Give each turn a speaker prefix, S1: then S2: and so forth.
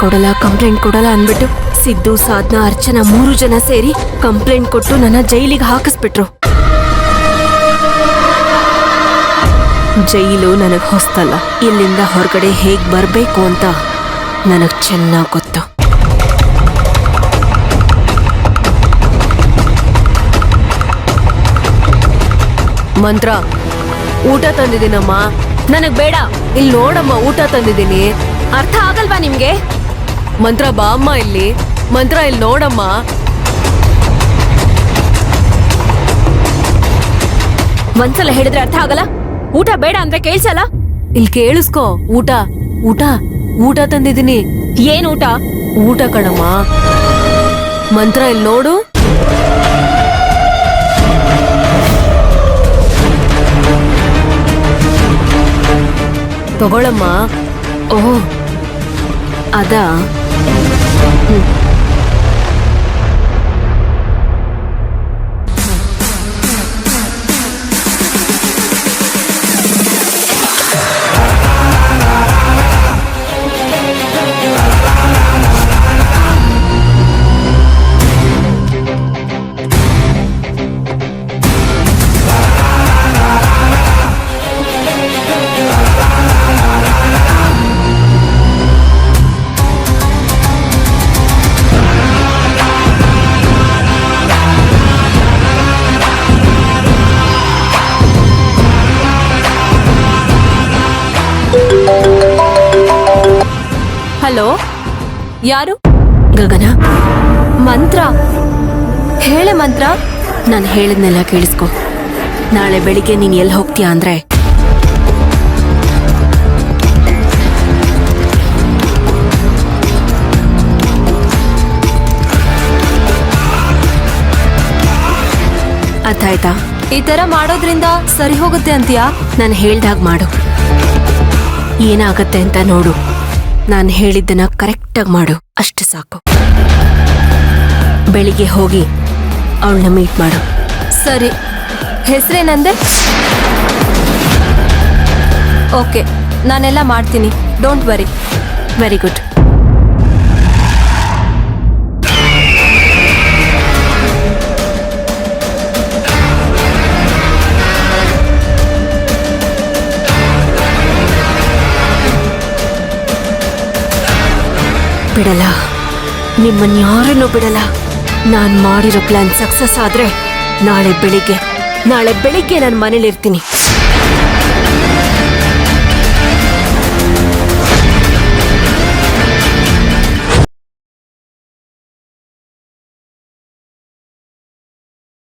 S1: Complaint ಕೊಡಲ್ಲ ಅನ್ಬಿಟ್ಟು ಸಿದ್ದು, ಸಾಧನಾ, ಅರ್ಚನಾ 3 ಜನ ಸೇರಿ ಕಂಪ್ಲೇಂಟ್ ಕೊಟ್ಟು ನನ್ನ ಜೈಲಿಗೆ ಹಾಕಿಸ್ಬಿಟ್ರು. ಜೈಲು ನನಗ್ ಹೊಸ್ತಲ್ಲ. ಇಲ್ಲಿಂದ ಹೊರಗಡೆ ಹೇಗ್ ಬರ್ಬೇಕು ಅಂತ ನನಗ್ ಚೆನ್ನಾಗ್ ಗೊತ್ತು. ಮಂತ್ರ, ಊಟ ತಂದಿದ್ದೀನಮ್ಮ. ನನಗ್ ಬೇಡ. ಇಲ್ಲಿ ನೋಡಮ್ಮ, ಊಟ ತಂದಿದ್ದೀನಿ. ಅರ್ಥ ಆಗಲ್ವಾ ನಿಮ್ಗೆ? ಮಂತ್ರ ಬಾ ಅಮ್ಮ ಇಲ್ಲಿ. ಮಂತ್ರ ಇಲ್ಲಿ ನೋಡಮ್ಮ. ಒಂದ್ಸಲ ಹೇಳಿದ್ರೆ ಅರ್ಥ ಆಗಲ್ಲ? ಊಟ ಬೇಡ ಅಂದ್ರೆ ಕೇಳ್ಸಲ್ಲ? ಇಲ್ಲಿ ಕೇಳಿಸ್ಕೋ. ಊಟ ಊಟ ಊಟ ತಂದಿದ್ದೀನಿ. ಏನ್ ಊಟ? ಊಟ ಕಣಮ್ಮ. ಮಂತ್ರ ಇಲ್ಲಿ ನೋಡು. ತಗೊಳಮ್ಮ. ಓಹ್ ಅದಾ? ಹಲೋ, ಯಾರು? ಗಗನ. ಮಂತ್ರ ಹೇಳೆ. ಮಂತ್ರ, ನಾನು ಹೇಳಿದ್ನೆಲ್ಲ ಕೇಳಿಸ್ಕೊ. ನಾಳೆ ಬೆಳಿಗ್ಗೆ ನೀನ್ ಎಲ್ಲಿ ಹೋಗ್ತೀಯ ಅಂದ್ರೆ ಅರ್ಥ ಆಯ್ತಾ? ಈ ತರ ಮಾಡೋದ್ರಿಂದ ಸರಿ ಹೋಗುತ್ತೆ ಅಂತೀಯಾ? ನಾನು ಹೇಳ್ದಾಗ ಮಾಡು. ಏನಾಗತ್ತೆ ಅಂತ ನೋಡು. ನಾನು ಹೇಳಿದ್ದನ್ನ ಕರೆಕ್ಟಾಗಿ ಮಾಡು, ಅಷ್ಟು ಸಾಕು. ಬೆಳಿಗ್ಗೆ ಹೋಗಿ ಅವಳನ್ನ ಮೀಟ್ ಮಾಡು. ಸರಿ. ಹೆಸರೇನಂದೆ? ಓಕೆ, ನಾನೆಲ್ಲ ಮಾಡ್ತೀನಿ. Don't worry. Very good. ಬಿಡಲ್ಲ, ನಿಮ್ಮನ್ಯಾರನ್ನೂ ಬಿಡಲ್ಲ. ನಾನ್ ಮಾಡಿರೋ ಪ್ಲಾನ್ ಸಕ್ಸಸ್ ಆದ್ರೆ ನಾಳೆ ಬೆಳಿಗ್ಗೆ ನಾನು ಮನೇಲಿರ್ತೀನಿ.